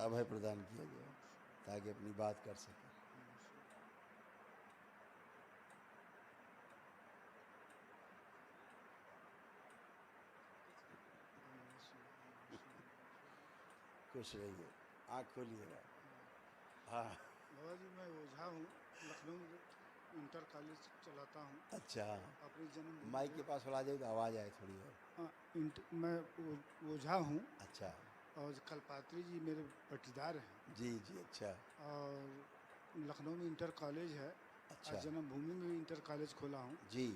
अभय प्रदान किया गया ताकि अपनी बात कर सके। खुश रहिए, आँख खोलिएगा। हाँ बाबा जी, मैं ओझा हूँ, लखनऊ में इंटर कॉलेज चलाता हूँ। अच्छा, अपनी जन्मभूमि माइक के पास थोड़ा जाए तो आवाज़ आए थोड़ी और। मैं ओझा हूँ अच्छा और कलपात्री जी मेरे पटीदार हैं। जी जी। अच्छा और लखनऊ में इंटर कॉलेज है। अच्छा और जन्मभूमि में भी इंटर कॉलेज खोला हूँ। जी।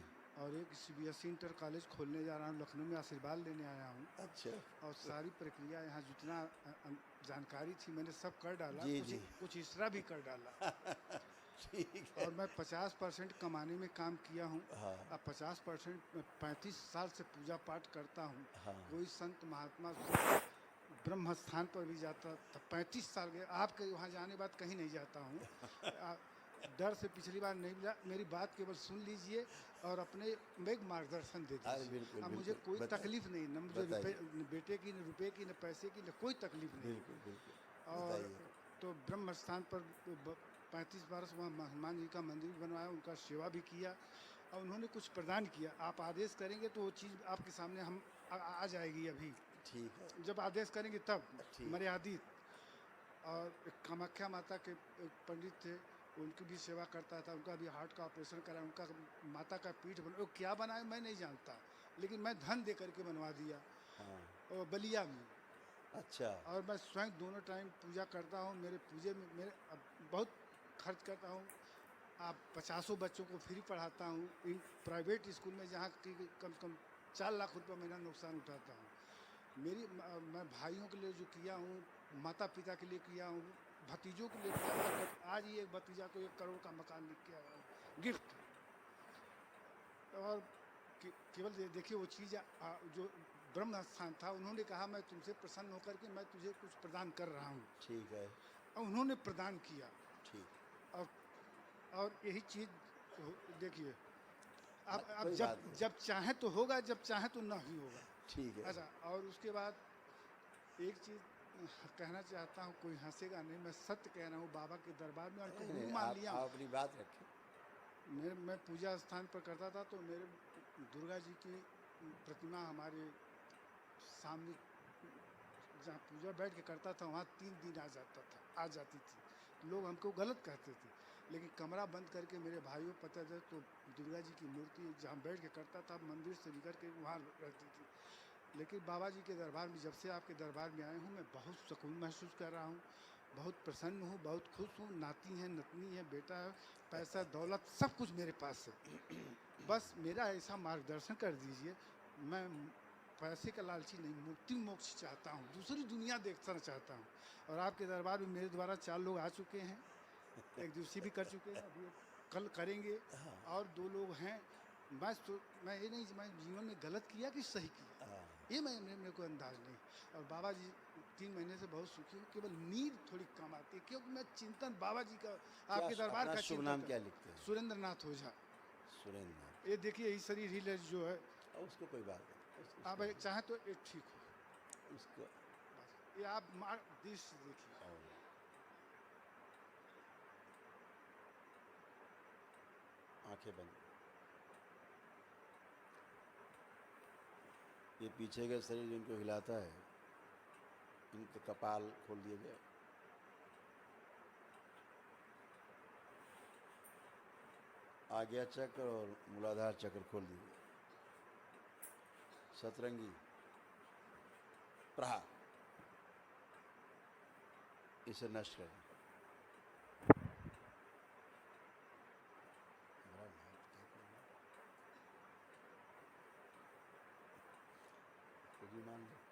और एक CBSE इंटर कॉलेज खोलने जा रहा हूँ, लखनऊ में आशीर्वाद लेने आया हूँ। अच्छा और सारी प्रक्रिया यहाँ जितना जानकारी थी मैंने सब कर डाला, जी कुछ जी। कुछ एक्स्ट्रा भी कर डाला। ठीक है। और मैं 50% कमाने में काम किया हूँ। हाँ अब 50% 35 साल से पूजा पाठ करता हूँ। हाँ कोई संत महात्मा ब्रह्म स्थान पर भी जाता था, 35 साल गए। आपके वहाँ जाने बाद कहीं नहीं जाता हूँ। डर से पिछली बार नहीं मिला। मेरी बात केवल सुन लीजिए और अपने एक मार्गदर्शन दे अरे दीजिए। बिल्कुल अब मुझे बिल्कुल, कोई बताइए तकलीफ नहीं, न मुझे बताइए। न बेटे की, न रुपए की, न पैसे की, न कोई तकलीफ नहीं। बिल्कुल बिल्कुल और बताइए। तो ब्रह्म स्थान पर 35 वर्ष वहाँ हनुमान जी का मंदिर भी बनवाया, उनका सेवा भी किया और उन्होंने कुछ प्रदान किया। आप आदेश करेंगे तो वो चीज़ आपके सामने हम आ जाएगी अभी। ठीक है जब आदेश करेंगे तब ठीक। मर्यादित। और एक कामाख्या माता के एक पंडित थे, उनकी भी सेवा करता था। उनका भी हार्ट का ऑपरेशन कराया, उनका माता का पीठ बना, वो क्या बनाया मैं नहीं जानता, लेकिन मैं धन दे करके बनवा दिया। हाँ और बलिया में। अच्छा और मैं स्वयं दोनों टाइम पूजा करता हूँ। मेरे पूजे में मेरे अब बहुत खर्च करता हूँ। आप 50 बच्चों को फ्री पढ़ाता हूँ इन प्राइवेट स्कूल में, जहाँ की कम से कम 4 लाख रुपए महीना नुकसान उठाता हूँ। मैं भाइयों के लिए जो किया हूँ, माता पिता के लिए किया हूँ, भतीजों के लिए किया हूँ। आज ही एक भतीजा को 1 करोड़ का मकान लिख के आया हूँ गिफ्ट। और केवल देखिए वो चीज़ जो ब्रह्म स्थान था, उन्होंने कहा मैं तुमसे प्रसन्न होकर के मैं तुझे कुछ प्रदान कर रहा हूँ। ठीक है और उन्होंने प्रदान किया। ठीक। और और यही चीज़ देखिए, हाँ अब कोई जब बात नहीं। जब चाहे तो होगा, जब चाहे तो ना ही होगा। ठीक है अच्छा, और उसके बाद एक चीज़ कहना चाहता हूँ, कोई हंसेगा नहीं, मैं सत्य कह रहा हूँ। बाबा के दरबार में उनको नहीं गुरु नहीं, मान लिया हूँ। आप अपनी बात रखें। मैं पूजा स्थान पर करता था तो मेरे दुर्गा जी की प्रतिमा हमारे सामने, जहाँ पूजा बैठ के करता था वहाँ 3 दिन आ जाती थी। लोग हमको गलत कहते थे, लेकिन कमरा बंद करके मेरे भाइयों पता था तो दुर्गा जी की मूर्ति जहाँ बैठ के करता था, मंदिर से निकल के वहाँ रहती थी। लेकिन बाबा जी के दरबार में, जब से आपके दरबार में आया हूँ, मैं बहुत सुकून महसूस कर रहा हूँ, बहुत प्रसन्न हूँ, बहुत खुश हूँ। नाती है, नतनी है, बेटा है, पैसा दौलत सब कुछ मेरे पास है। बस मेरा ऐसा मार्गदर्शन कर दीजिए। मैं पैसे का लालची नहीं, मुक्ति मोक्ष चाहता हूँ, दूसरी दुनिया देखना चाहता हूँ। और आपके दरबार में मेरे द्वारा 4 लोग आ चुके हैं, एक दूसरी भी कर चुके हैं, अभी कल करेंगे। और 2 लोग हैं। मैं ये नहीं, मैं जीवन में गलत किया कि सही किया, ये मेरे को अंदाज नहीं। और बाबा जी 3 महीने से बहुत सुखी हूँ। केवल नींद थोड़ी कम आती है, क्योंकि मैं चिंतन बाबा जी का, क्या आपके दरबार अपना का शुभ नाम चिंतन। क्या लिखते हैं? सुरेंद्र नाथ ओझा। सुरेंद्र। ये देखिए, यही शरीर ही जो है। उसको कोई बात नहीं, आप चाहें तो ये ठीक हो। उसको बस ये आप दृश्य देखिए। आंखें बंद। ये पीछे का शरीर जिनको हिलाता है, इनके कपाल खोल दिए जाए। आज्ञा चक्र और मूलाधार चक्र खोल दिए। सतरंगी प्रहार, इसे नष्ट करें। खुद ही मान लो।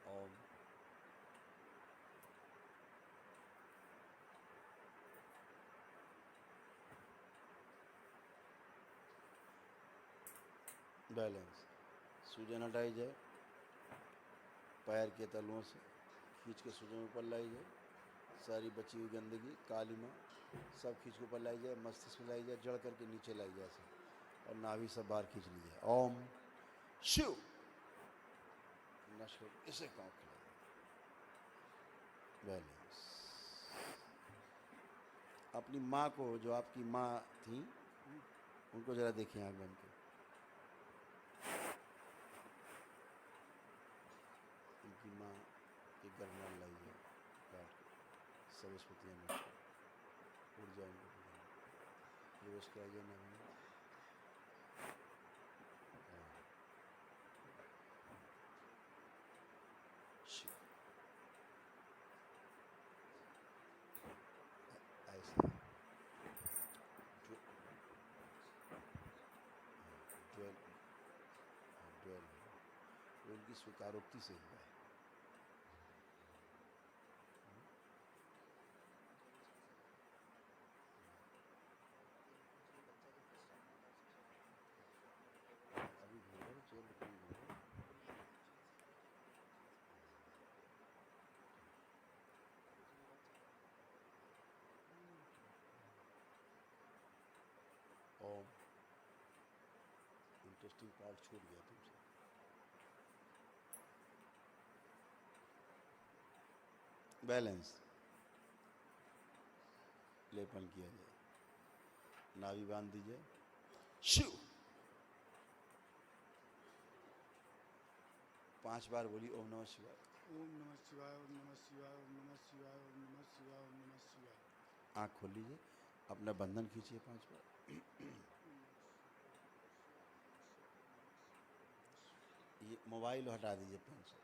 ओम बैलेंस। सूजन हटाई जाए, पैर के तलुओं से खींच के सूजन ऊपर लाई जाए, सारी बची हुई गंदगी काली माँ सब खींच के ऊपर लाई जाए, मस्तिष्क में लाई जाए, जड़ करके नीचे लाई जाए सब, और नाभि सब बाहर खींच ली जाए। ओम शिव नष्ट, इसे काम खिलाइए। बैलेंस। अपनी माँ को, जो आपकी माँ थी, उनको जरा देखिए आँख बंद के। उनकी माँ के गर्भनाल लाइए काट के, सब स्मृतियाँ नष्ट उड़ जाए उनको, प्रवेश कराइए ना में। शिव ऐसे ड्वेल ड्वेल वो उनकी स्वीकारोक्ति से हुआ है। अभी घूमो चेयर पे घूमो। ओम इंटरेस्टिंग पार्ट छूट गया तुमसे। बैलेंस। लेपन किया जाए, नाभि बांध दीजिए। शिव 5 बार बोली ओम नमः शिवाय। ओम नमः शिवाय, ओम नमः शिवाय, ओम नमः शिवाय, ओम नमः शिवाय, ओम नमः शिवाय। आँख खोल लीजिए, अपना बंधन खींचिए 5 बार। ये मोबाइल हटा दीजिए 500।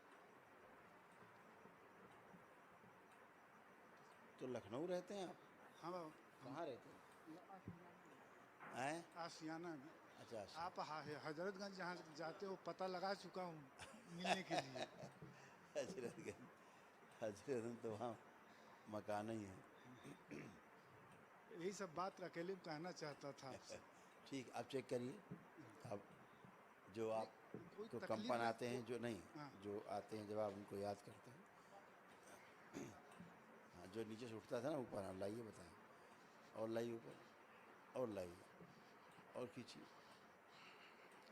तो लखनऊ रहते हैं आप? हाँ बाबा, कहाँ रहते हैं? आशियाना में। अच्छा अच्छा। आप हजरतगंज जहाँ जाते हो पता लगा चुका हूँ मिलने के लिए। हजरतगंज, हजरतगंज तो वहाँ मकान ही है। यही सब बात अकेले में कहना चाहता था आपसे। ठीक, आप चेक करिए। अब जो आप कोई को तकलीफ कंपन है? आते हैं, जो नहीं, हाँ। जो आते हैं जब आप उनको याद करते हैं, हाँ, जो नीचे से उठता था ना ऊपर, हाँ लाइए, बताएं। और लाइए ऊपर, और लाइए, और खींचिए,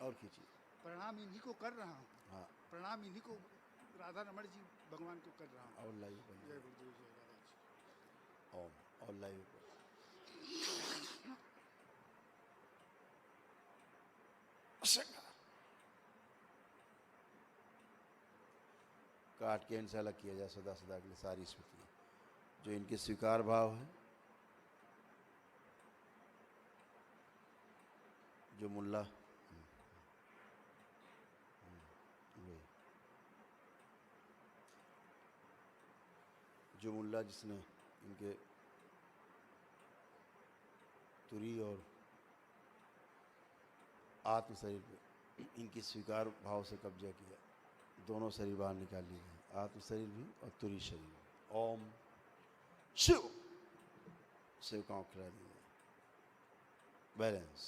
और खींचिए। प्रणाम इन्हीं को कर रहा हूँ। हाँ, प्रणाम इन्हीं को, राधा रमण जी भगवान को कर रहा हूँ। और लाइए ऊपर, जय लाइए। गुरुदेव, जय राधा जी। ओम, और लाइए ऊपर। काट के इनसे अलग किया जाए सदा सदा के लिए सारी स्मृतियाँ, जो इनके स्वीकार भाव है। जो मुल्ला वही, जो मुल्ला जिसने इनके तुरी और आत्म शरीर पे इनकी स्वीकार भाव से कब्जा किया, दोनों शरीर बाहर निकाल लिए गए, आत्म शरीर भी और तुरी शरीर भी। ओम शिव शिव का खिला दीजिए। बैलेंस।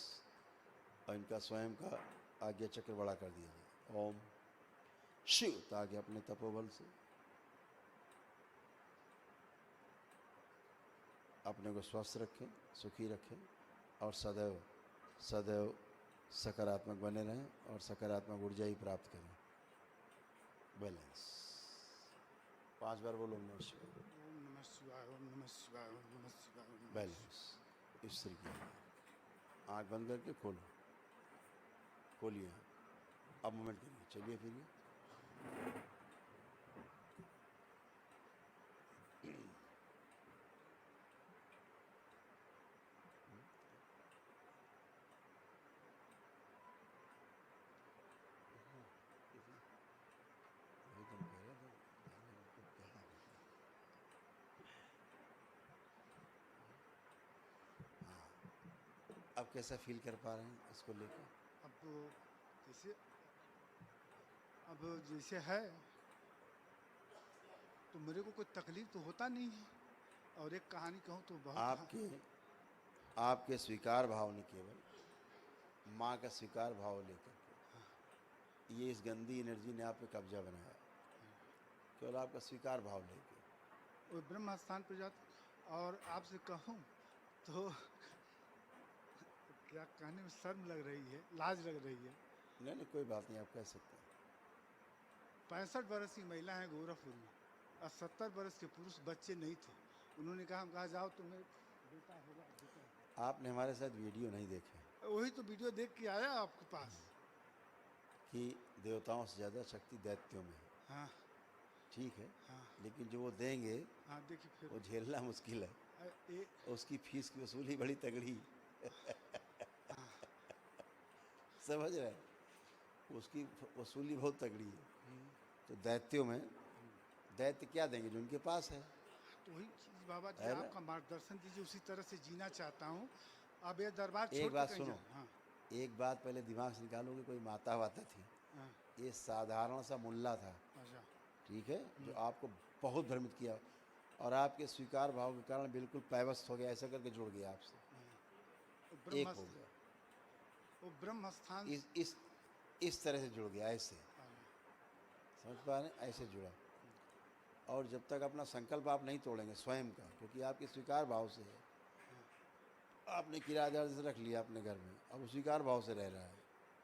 और इनका स्वयं का आज्ञा चक्र बड़ा कर दिया जाए। ओम शिव, ताकि अपने तपोबल से अपने को स्वस्थ रखें, सुखी रखें, और सदैव सदैव सकारात्मक बने रहें, और सकारात्मक ऊर्जा ही प्राप्त करें। बैलेंस। 5 बार बोलो ओम नमः शिवाय। ओम नमः शिवाय, ओम नमः शिवाय, ओम नमः शिवाय, ओम नमः बैलेंस। इस तरीके से आँख बंद करके खोलो, खोलिए। अब मूवमेंट करिए, चलिए फिरिए। अब कैसा फील कर पा रहे हैं इसको लेकर? अब जैसे है तो मेरे को कोई तकलीफ तो होता नहीं है। और एक कहानी कहूँ तो बहुत आपके स्वीकार भाव ने, केवल माँ का स्वीकार भाव लेकर के ये इस गंदी एनर्जी ने आप पे कब्जा बनाया, केवल आपका स्वीकार भाव लेके। वो ब्रह्म स्थान पर जाते। और आपसे कहूँ तो क्या कहने में शर्म लग रही है, लाज लग रही है। नहीं नहीं, कोई बात नहीं, आप कह सकते हैं। 65 वर्ष की महिला है गोरखपुर में, और 70 वर्ष के पुरुष बच्चे नहीं थे। उन्होंने कहा, हम कहा जाओ तुम्हें बेटा होगा, बेटा होगा। आपने हमारे साथ वीडियो नहीं देखे वही तो वीडियो देख के आया आपके पास। कि देवताओं से ज़्यादा शक्ति दैत्यों में है। हाँ ठीक है, हाँ लेकिन जो वो देंगे हाँ, देखिए फिर वो झेलना मुश्किल है। ए, उसकी फीस की वसूली बड़ी तगड़ी समझ रहे हैं? उसकी वसूली बहुत तगड़ी है। तो दैत्यों में दैत्य क्या देंगे? जो उनके पास है। तो वही चीज बाबा जी है ना? आपका मार्गदर्शन दीजिए, उसी तरह से जीना चाहता हूँ। अब ये दरबार छोड़ एक के बात कहीं सुनो, जाऊँ। हाँ एक बात पहले दिमाग से निकालो कि कोई माता वाता थी। हाँ, ये साधारण सा मुल्ला था, अच्छा। ठीक है, जो आपको बहुत भ्रमित किया और आपके स्वीकार भाव के कारण बिल्कुल पैवस्त हो गया, ऐसा करके जुड़ गया आपसे, वो एक ब्रह्म हो गया। वो ब्रह्म स्थान इस तरह से जुड़ गया, ऐसे समझ पा रहे हैं? ऐसे जुड़ा। और जब तक अपना संकल्प आप नहीं तोड़ेंगे स्वयं का, क्योंकि आपके स्वीकार भाव से है, आपने किराएदार से रख लिया अपने घर में, अब वो स्वीकार भाव से रह रहा है।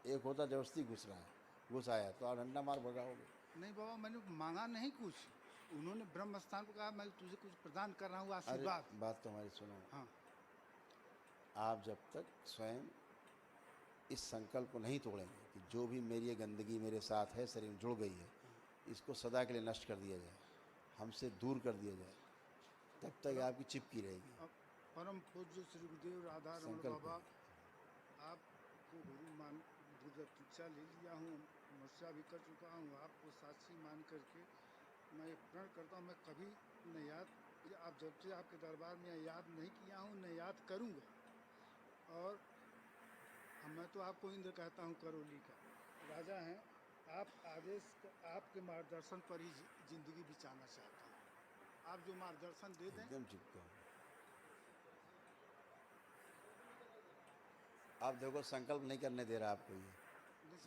एक होता जबरदस्ती घुस रहा है, घुस आया तो आप डंडा मार भगाओगे। नहीं बाबा, मैंने मांगा नहीं कुछ। उन्होंने ब्रह्म स्थान को कहा, मैं तुझे कुछ प्रदान कर रहा हूँ, अरे आशीर्वाद। बात तो हमारी सुनो, हाँ आप जब तक स्वयं इस संकल्प को नहीं तोड़ेंगे कि जो भी मेरी ये गंदगी मेरे साथ है, शरीर में जुड़ गई है, इसको सदा के लिए नष्ट कर दिया जाए, हमसे दूर कर दिया जाए, तब तक ये आपकी चिपकी रहेगी। अब परम पूज्य श्री गुरुदेव राधा रमण संकल्प बाबा, है। आपको गुरु मान दीक्षा ले लिया हूँ, मस्या भी कर चुका हूँ, आपको साक्षी मान करके मैं ये प्रण करता हूँ, मैं कभी न याद, आप जब से आपके दरबार में याद नहीं किया हूँ, न याद करूँगा। और मैं तो आपको इंद्र कहता हूँ, करौली का राजा हैं। आप आदेश, आपके मार्गदर्शन पर ही जिंदगी बिताना चाहता हूँ। आप जो मार्गदर्शन दे दें। एकदम चिपका। आप देखो, संकल्प नहीं करने दे रहा आपको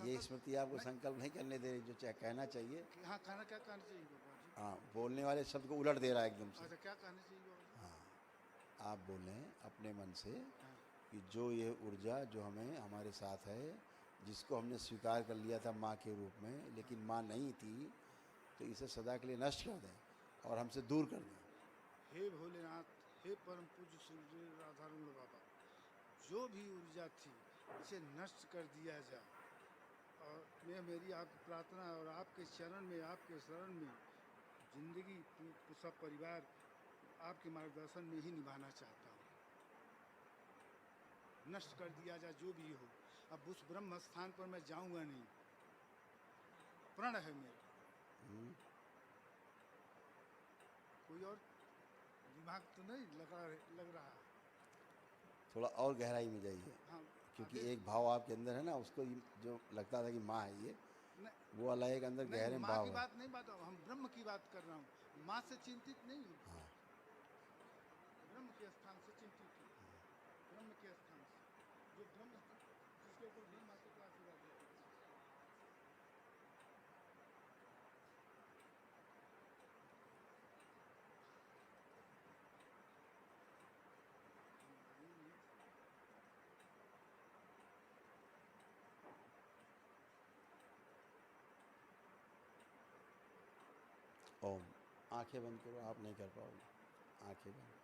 ये स्मृति आपको संकल्प नहीं करने दे रही, जो चाहे कहना चाहिए। हाँ, कहना क्या कहना चाहिए बाबा जी? हाँ, बोलने वाले शब्द को उलट दे रहा है एकदम से। अच्छा, क्या कहना चाहिए बाबा जी? हाँ, आप बोलें अपने मन से हाँ कि जो ये ऊर्जा जो हमें हमारे साथ है, जिसको हमने स्वीकार कर लिया था माँ के रूप में, लेकिन माँ नहीं थी, तो इसे सदा के लिए नष्ट कर दें और हमसे दूर कर दें। हे भोलेनाथ, हे परम पूज्य श्री राधारमण बाबा, जो भी ऊर्जा थी इसे नष्ट कर दिया जाए। और मैं, मेरी आपकी प्रार्थना है, और आपके चरण में, आपके शरण में जिंदगी सब परिवार आपके मार्गदर्शन में ही निभाना चाहता हूँ। नष्ट कर दिया जाए जो भी हो। अब उस ब्रह्म स्थान पर मैं जाऊंगा नहीं, प्रण है मेरा। कोई और दिमाग तो नहीं लग रहा है। थोड़ा और गहराई में जाइए, हाँ, क्योंकि आगे एक भाव आपके अंदर है ना, उसको जो लगता था कि माँ है ये, वो वाला एक अंदर नहीं, गहरे में माँ भाव की है। बात नहीं, बात हम ब्रह्म की बात कर रहा हूँ। माँ से चिंतित नहीं हूँ, हाँ, ब्रह्म के स्थान से चिंतित हूँ। ब्रह्म के स्थान से, जो ब्रह्म, जिसके ऊपर ब्रह्म आते का आशीर्वाद देते हैं। ओम। आंखें बंद करो, आप नहीं कर पाओगे, आंखें बंद।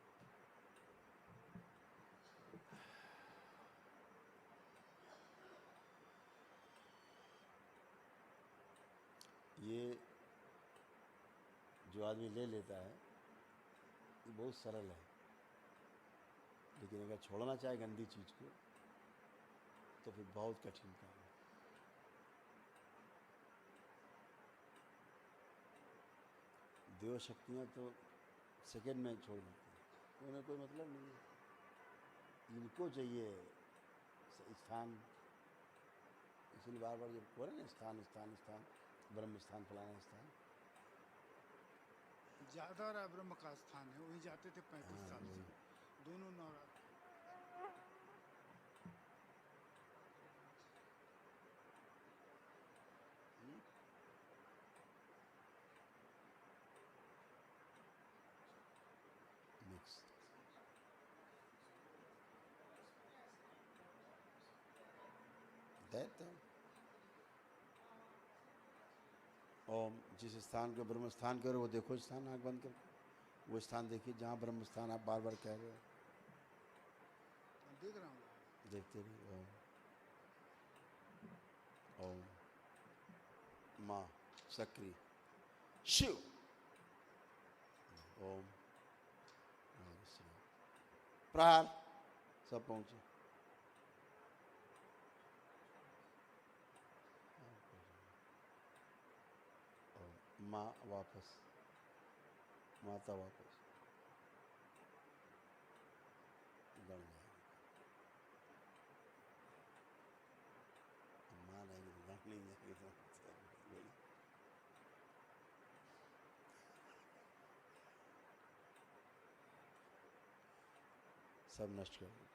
ये जो आदमी ले लेता है ये बहुत सरल है, लेकिन अगर छोड़ना चाहे गंदी चीज़ को तो फिर बहुत कठिन काम है। देव शक्तियाँ तो सेकंड में छोड़ देती हैं, उन्हें कोई मतलब नहीं है, इनको चाहिए स्थान। इसलिए बार बार ये बोल रहे ना, स्थान स्थान स्थान, ब्रह्म स्थान, फलाना स्थान। ज़्यादा रहा ब्रह्म का स्थान है, वहीं जाते थे 35 हाँ, साल वही। से, दोनों नवरात्र। दैत्य। ओम, जिस स्थान को ब्रह्म स्थान करो वो देखो स्थान, आँख बंद करके वो स्थान देखिए जहाँ ब्रह्म स्थान आप बार बार कह रहे हो, देख रहा हूँ। देखते रहिए। ओम ओम माँ सक्रिय शिव। ओम प्रहार सब पहुँचे। माँ वापस, माता वापस गण माँ नहीं गण नहीं जाएगी। सब नष्ट कर दो।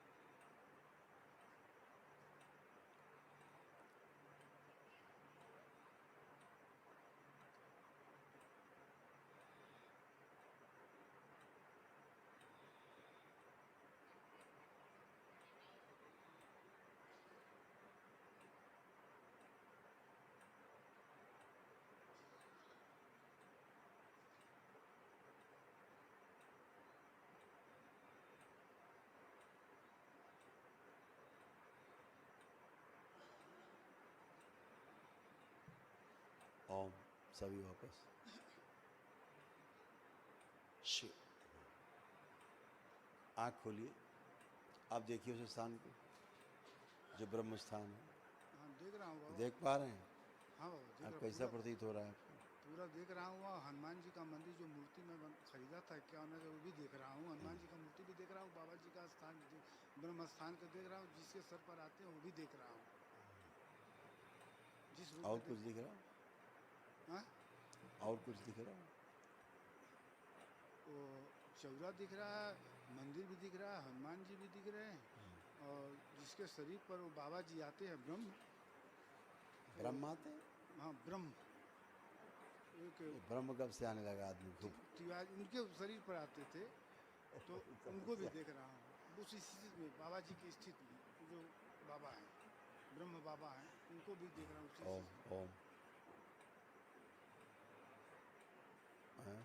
ओम सभी वापस शिव। आँख खोलिए, आप देखिए उस स्थान को जो ब्रह्म स्थान है। हाँ देख रहा हूँ बाबा। देख पा रहे हैं? हाँ बाबा देख आप रहा कैसा पूरा, प्रतीत हो रहा है आपको? पूरा देख रहा हूँ। वहाँ हनुमान जी का मंदिर जो मूर्ति मैं खरीदा था 51 वो भी देख रहा हूँ। हनुमान जी का मूर्ति भी देख रहा हूँ। बाबा जी का स्थान ब्रह्म स्थान को देख रहा हूँ। जिसके सर पर आते हैं वो भी देख रहा हूँ। जिस रूप और में कुछ दिख रहा? हाँ और कुछ दिख रहा? वो चौरा दिख रहा है, मंदिर भी दिख रहा है, हनुमान जी भी दिख रहे हैं। और जिसके शरीर पर वो बाबा जी आते हैं ब्रह्म, ब्रह्म आते हैं? हाँ ब्रह्म, एक ये ब्रह्म कब से आने लगा आदमी को? तिवारी उनके शरीर पर आते थे, तो उनको भी देख रहा हूँ। उस स्थिति में बाबा जी की स्थिति में जो बाबा हैं, ब्रह्म बाबा हैं, उनको भी देख रहा हूँ उसी ओम स्थिति में। ओम हाँ?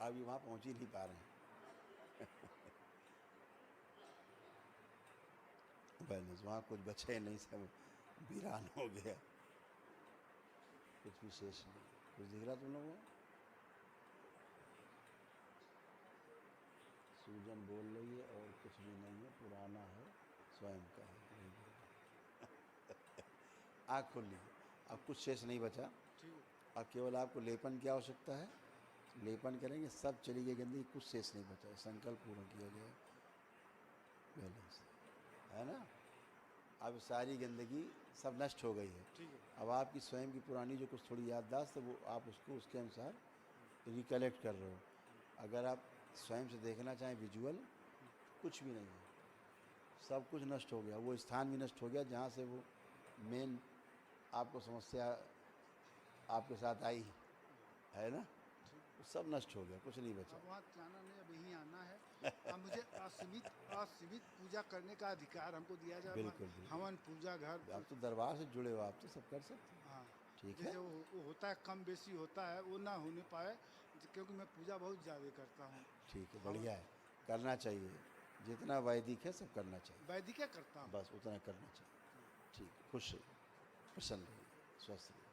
अभी वहाँ पहुँच ही नहीं पा रहे हैं। बैलेंस वहाँ कुछ बचा ही नहीं, सब वीरान हो गया, कुछ भी शेष नहीं। कुछ दिख रहा तुम लोगों को? सूजन बोल रही है और कुछ भी नहीं है, पुराना है, स्वयं का है। आँख खोल लीजिए, अब कुछ शेष नहीं बचा। ठीक है। अब केवल आपको लेपन की आवश्यकता है, लेपन करेंगे, सब चली गई गंदगी, कुछ शेष नहीं बचा। संकल्प पूर्ण किया गया, बैलेंस है ना। अब सारी गंदगी सब नष्ट हो गई है। ठीक है। अब आपकी स्वयं की पुरानी जो कुछ थोड़ी याददाश्त है वो आप उसको उसके अनुसार रिकलेक्ट कर रहे हो। अगर आप स्वयं से देखना चाहें विजुअल, कुछ भी नहीं है, सब कुछ नष्ट हो गया। वो स्थान भी नष्ट हो गया जहाँ से वो मेन आपको समस्या आपके साथ आई है ना, वो सब नष्ट हो गया, कुछ नहीं बचा। अब वहाँ जाना नहीं, अब यहीं आना है। अब मुझे असीमित पूजा करने का अधिकार हमको दिया जाए। बिल्कुल बिल्कुल। हवन पूजा घर, आप तो दरबार से जुड़े हो, आप तो सब कर सकते हैं। हाँ ठीक है, जैसे वो होता है, कम बेसी होता है, वो ना होने पाए, क्योंकि मैं पूजा बहुत ज़्यादा करता हूँ। ठीक है, बढ़िया है, करना चाहिए। जितना वैदिक है सब करना चाहिए, वैदिक करता हूँ। बस उतना करना चाहिए। ठीक है, खुश रहिए, प्रसन्न रहिए, स्वस्थ रहिए।